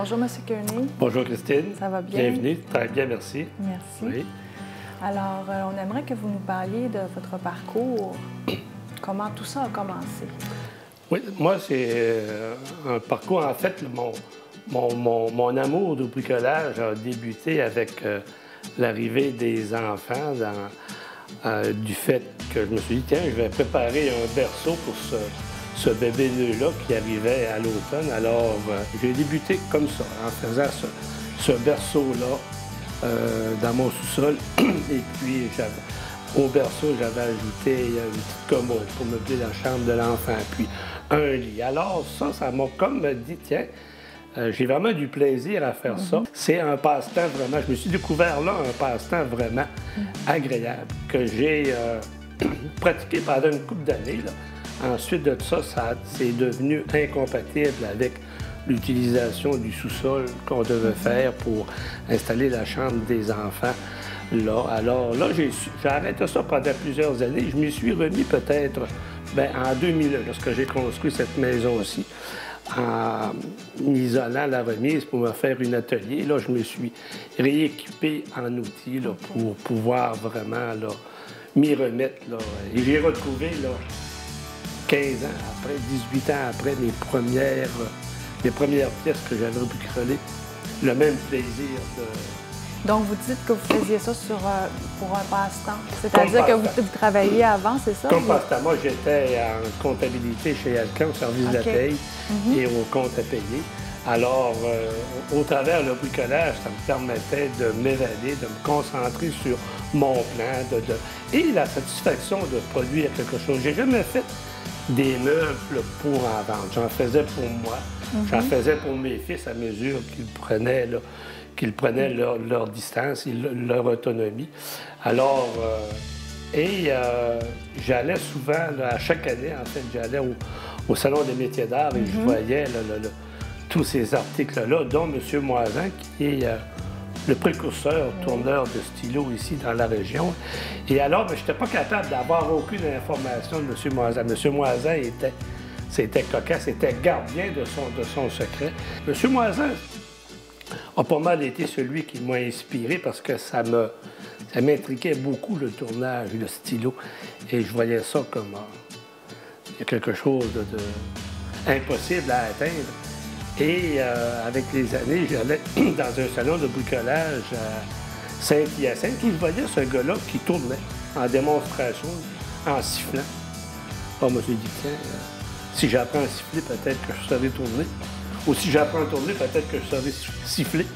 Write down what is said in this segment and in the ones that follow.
Bonjour, M. Kearney. Bonjour, Christine. Ça va bien? Bienvenue. Très bien, merci. Merci. Oui. Alors, on aimerait que vous nous parliez de votre parcours. Comment tout ça a commencé? Oui, moi, c'est un parcours. En fait, mon amour du bricolage a débuté avec l'arrivée des enfants, du fait que je me suis dit, tiens, je vais préparer un berceau pour ce bébé-là qui arrivait à l'automne. Alors, j'ai débuté comme ça, en faisant ce berceau-là dans mon sous-sol. Et puis, au berceau, j'avais ajouté une petite commode pour meubler la chambre de l'enfant, puis un lit. Alors, ça m'a comme dit, tiens, j'ai vraiment du plaisir à faire ça. C'est un passe-temps vraiment, je me suis découvert là un passe-temps vraiment agréable que j'ai pratiqué pendant une couple d'années. Ensuite de ça, c'est devenu incompatible avec l'utilisation du sous-sol qu'on devait faire pour installer la chambre des enfants. Là, alors là, j'ai arrêté ça pendant plusieurs années. Je m'y suis remis peut-être en 2001, lorsque j'ai construit cette maison-ci, en isolant la remise pour me faire un atelier. Là, je me suis rééquipé en outils là, pour pouvoir vraiment m'y remettre. Là. Et j'ai retrouvé, 15 ans après, 18 ans après, mes premières pièces que j'avais bricolées, le même plaisir de... Donc, vous dites que vous faisiez ça pour un passe-temps. C'est-à-dire que vous travailliez avant, c'est ça? Comme passe-temps. Moi, j'étais en comptabilité chez Alcan, au service de la paye et au compte à payer. Alors, au travers le bricolage, ça me permettait de m'évader, de me concentrer sur mon plan et la satisfaction de produire quelque chose. J'ai jamais fait des meubles pour en vendre. J'en faisais pour moi. J'en faisais pour mes fils à mesure qu'ils prenaient leur distance et leur autonomie. Alors, j'allais souvent, à chaque année, en fait, j'allais au Salon des métiers d'art et je voyais tous ces articles-là, dont M. Moisan, qui est le précurseur tourneur de stylo ici dans la région. Et alors, je n'étais pas capable d'avoir aucune information de M. Moisan. M. Moisan c'était cocasse, était gardien de son secret. M. Moisan a pas mal été celui qui m'a inspiré parce que ça m'intriguait beaucoup le tournage, le stylo. Et je voyais ça comme quelque chose d'impossible à atteindre. Et avec les années, j'allais dans un salon de bricolage à Saint-Hyacinthe où je voyais ce gars-là qui tournait en démonstration, en sifflant. Alors, je me suis dit, tiens, si j'apprends à siffler, peut-être que je saurais tourner. Ou si j'apprends à tourner, peut-être que je saurais siffler.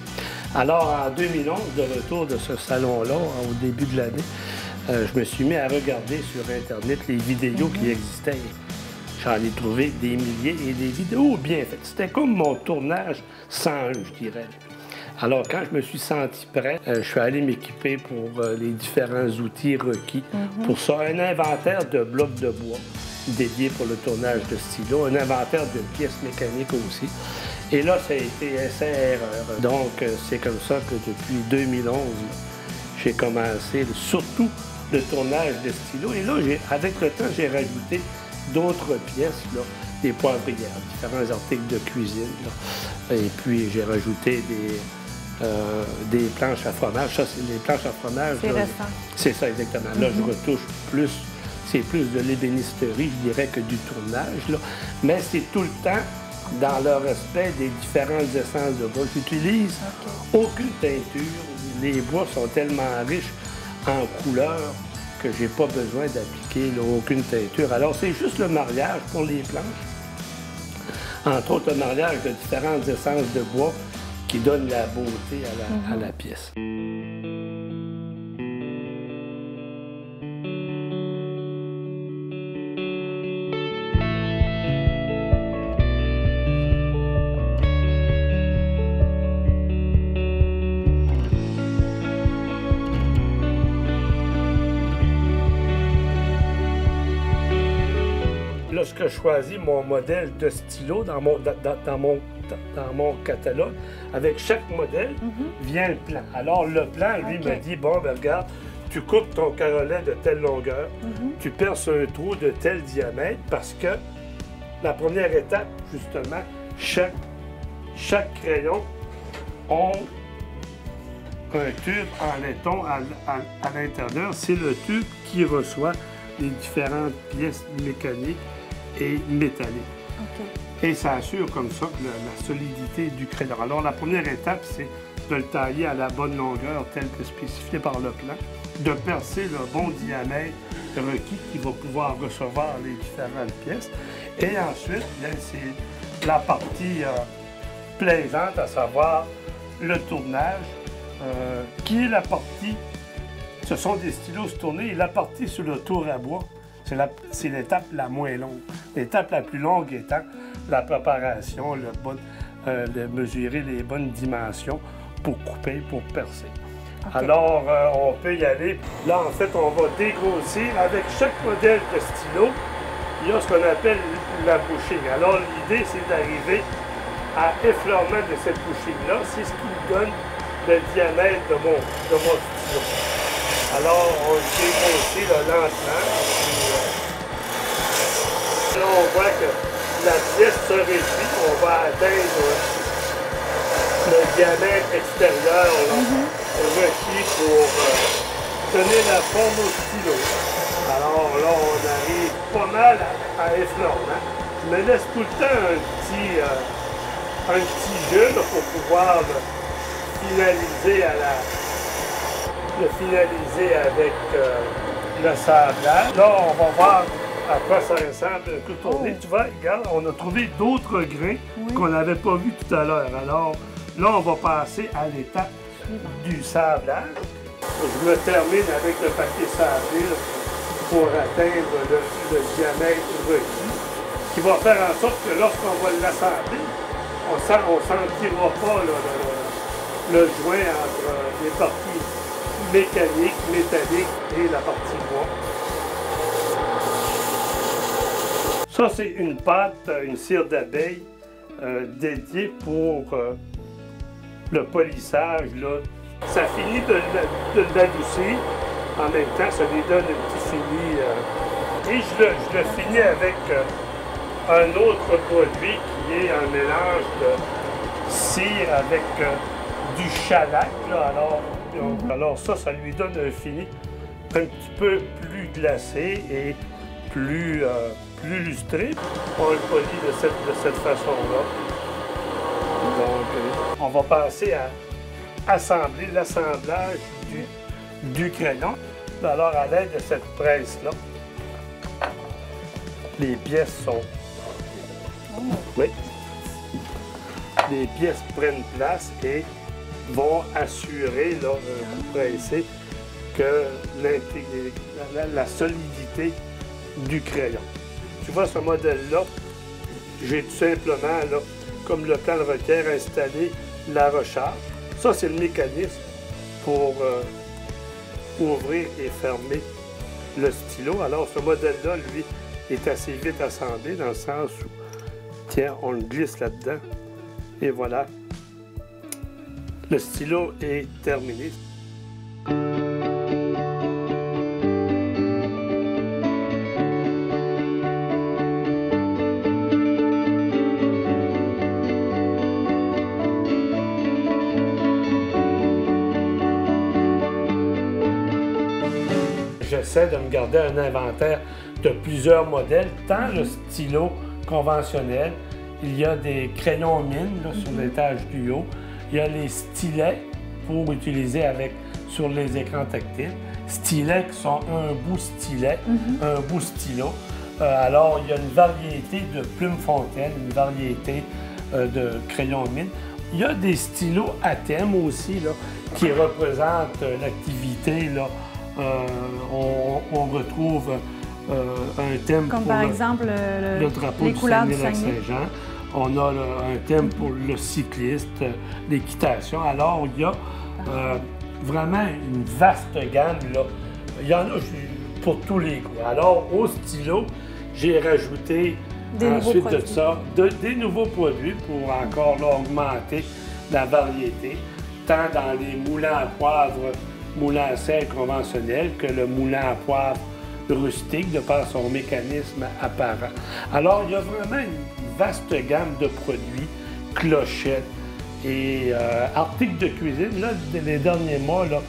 Alors, en 2011, de retour de ce salon-là, au début de l'année, je me suis mis à regarder sur Internet les vidéos qui existaient. J'en ai trouvé des milliers et des vidéos bien faites. C'était comme mon tournage sans je dirais. Alors, quand je me suis senti prêt, je suis allé m'équiper pour les différents outils requis pour ça. Un inventaire de blocs de bois dédié pour le tournage de stylo, un inventaire de pièces mécaniques aussi. Et là, ça a été essai-erreur. Donc, c'est comme ça que depuis 2011, j'ai commencé surtout le tournage de stylo. Et là, avec le temps, j'ai rajouté d'autres pièces, des poivrières, différents articles de cuisine. Et puis, j'ai rajouté des planches à fromage. Ça, c'est les planches à fromage. C'est récent. C'est ça, exactement. Là, je retouche plus. C'est plus de l'ébénisterie, je dirais, que du tournage. Mais c'est tout le temps dans le respect des différentes essences de bois. J'utilise aucune teinture. Les bois sont tellement riches en couleurs que j'ai pas besoin d'appliquer aucune teinture. Alors, c'est juste le mariage pour les planches. Entre autres, le mariage de différentes essences de bois qui donne la beauté à la pièce. Lorsque je choisis mon modèle de stylo dans mon catalogue, avec chaque modèle vient le plan. Alors le plan, lui, me dit, bon, ben, regarde, tu coupes ton carolet de telle longueur, tu perces un trou de tel diamètre, parce que la première étape, justement, chaque crayon ont un tube en laiton à l'intérieur. C'est le tube qui reçoit les différentes pièces mécaniques et métalliques. Okay. Et ça assure comme ça la solidité du crayon. Alors, la première étape, c'est de le tailler à la bonne longueur, telle que spécifiée par le plan, de percer le bon diamètre requis qui va pouvoir recevoir les différentes pièces. Et ensuite, c'est la partie plaisante, à savoir le tournage, qui est la partie, ce sont des stylos tournés, et la partie sur le tour à bois, c'est l'étape la moins longue. L'étape la plus longue étant la préparation, de mesurer les bonnes dimensions pour couper, pour percer. Okay. Alors, on peut y aller. Là, en fait, on va dégrossir. Avec chaque modèle de stylo, il y a ce qu'on appelle la bushing. Alors, l'idée, c'est d'arriver à effleurement de cette bushing-là. C'est ce qui donne le diamètre de mon stylo. Alors, on dégrossit lentement. Là, on voit que la pièce se réduit. On va atteindre le diamètre extérieur requis pour donner la forme au stylo. Alors là, on arrive pas mal à effleurement. Je me laisse tout le temps un petit jeu là, pour pouvoir finaliser avec le sablage. Là, on va voir à quoi ça ressemble un coup tourné. Tu vois, regarde, on a trouvé d'autres grains qu'on n'avait pas vus tout à l'heure. Alors là, on va passer à l'étape du sablage. Je me termine avec le papier sablé là, pour atteindre le diamètre requis, qui va faire en sorte que lorsqu'on va l'assembler, on ne sentira pas le joint entre les parties mécaniques, métalliques et la partie bois. Ça, c'est une pâte, une cire d'abeille dédiée pour le polissage. Là. Ça finit de l'adoucir. En même temps, ça lui donne un petit fini. Et je le finis avec un autre produit qui est un mélange de cire avec du shellac. Là. Alors ça lui donne un fini un petit peu plus glacé et plus lustré. On le polit de cette façon-là. Donc, on va passer à assembler l'assemblage du crayon. Alors, à l'aide de cette presse-là, les pièces sont... Oui. Les pièces prennent place et vont assurer, là, presser, que la solidité du crayon. Tu vois, ce modèle-là, j'ai tout simplement, là, comme le plan le requiert, installé la recharge. Ça, c'est le mécanisme pour ouvrir et fermer le stylo. Alors, ce modèle-là, lui, est assez vite assemblé dans le sens où, tiens, on le glisse là-dedans et voilà, le stylo est terminé. J'essaie de me garder un inventaire de plusieurs modèles, tant le stylo conventionnel, il y a des crayons mine là, sur l'étage du haut, il y a les stylets pour utiliser sur les écrans tactiles, stylets qui sont un bout stylet, un bout stylo. Alors, il y a une variété de plumes fontaines, une variété de crayons mine. Il y a des stylos à thème aussi, là, qui représentent l'activité. On retrouve un thème comme pour par exemple le drapeau les du couleurs du Saguenay-Lac-Saint-Jean. On a un thème pour le cycliste, l'équitation. Alors, il y a vraiment une vaste gamme. Là. Il y en a pour tous les goûts. Alors, au stylo, j'ai rajouté ensuite de ça des nouveaux produits pour encore là, augmenter la variété, tant dans les moulins à poivre, moulin à sel conventionnel que le moulin à poivre rustique de par son mécanisme apparent. Alors, il y a vraiment une vaste gamme de produits, clochettes, Et articles de cuisine, là, les derniers mois, là,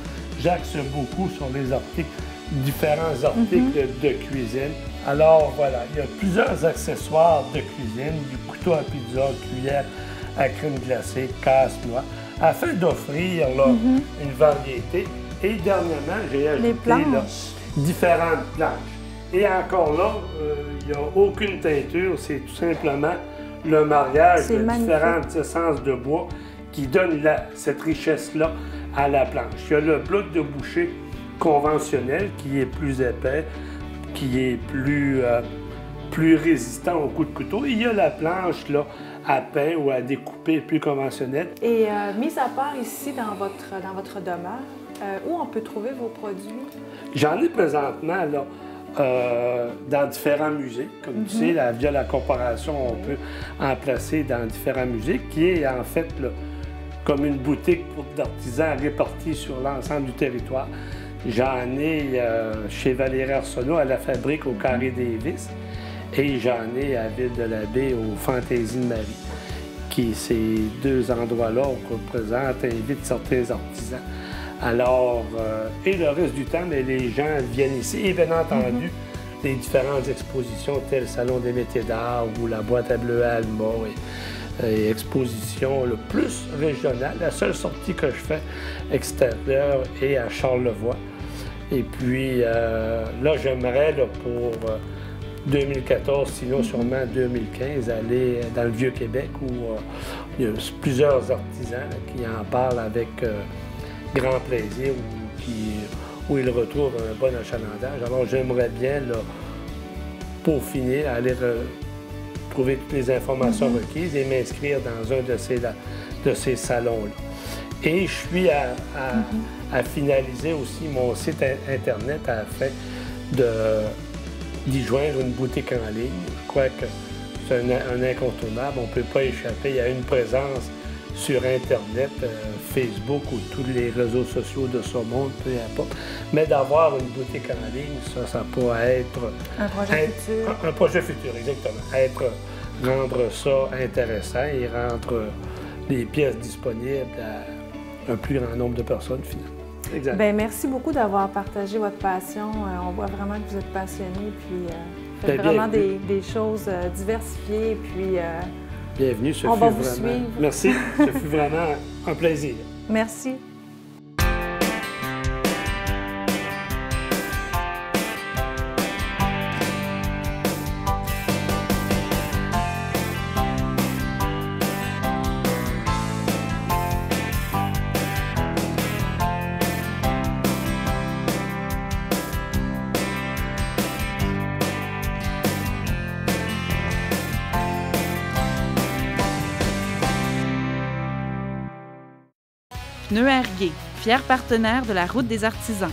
j'axe beaucoup sur les articles, différents articles de cuisine. Alors voilà, il y a plusieurs accessoires de cuisine, du couteau à pizza, cuillère à crème glacée, casse-noix, afin d'offrir là, une variété. Et dernièrement, j'ai ajouté là, différentes planches. Et encore là, il n'y a aucune teinture, c'est tout simplement le mariage de différentes essences de bois qui donne cette richesse-là à la planche. Il y a le bloc de boucher conventionnel qui est plus épais, qui est plus résistant au coup de couteau. Et il y a la planche là, à pain ou à découper plus conventionnelle. Et mis à part ici dans votre demeure, où on peut trouver vos produits? J'en ai présentement là, dans différents musées. Comme tu sais, via la corporation, on peut en placer dans différents musées, qui est en fait là, comme une boutique d'artisans répartie sur l'ensemble du territoire. J'en ai chez Valérie Arsenault à la fabrique au Carré des Vis et j'en ai à Ville-de-la-Baie au Fantaisie de Marie. Qui, ces deux endroits-là, représentent, invitent certains artisans. Alors, et le reste du temps, mais les gens viennent ici. Et bien entendu, les différentes expositions telles le Salon des métiers d'art ou la boîte à bleu à Alma et expositions le plus régionales. La seule sortie que je fais extérieure est à Charlevoix. Et puis là, j'aimerais pour 2014, sinon sûrement 2015, aller dans le Vieux-Québec où il y a plusieurs artisans là, qui en parlent avec grand plaisir, où ils retrouvent un bon achalandage. Alors j'aimerais bien, là, pour finir, aller trouver toutes les informations requises et m'inscrire dans un de ces salons-là. Et je suis à finaliser aussi mon site Internet afin d'y joindre une boutique en ligne. Je crois que c'est un incontournable, on ne peut pas échapper. Il y a une présence sur Internet, Facebook ou tous les réseaux sociaux de ce monde, peu importe. Mais d'avoir une boutique en ligne, ça pourrait être... Un projet futur. Un projet futur, exactement. Rendre ça intéressant et rendre les pièces disponibles à un plus grand nombre de personnes, finalement. Exact. Bien, merci beaucoup d'avoir partagé votre passion. On voit vraiment que vous êtes passionné, puis faites vraiment des choses diversifiées, puis... Bienvenue, ce on fut va vous vraiment... suivre. Merci, ce fut vraiment un plaisir. Merci. Pneus Airgay, fier partenaire de la Route des artisans.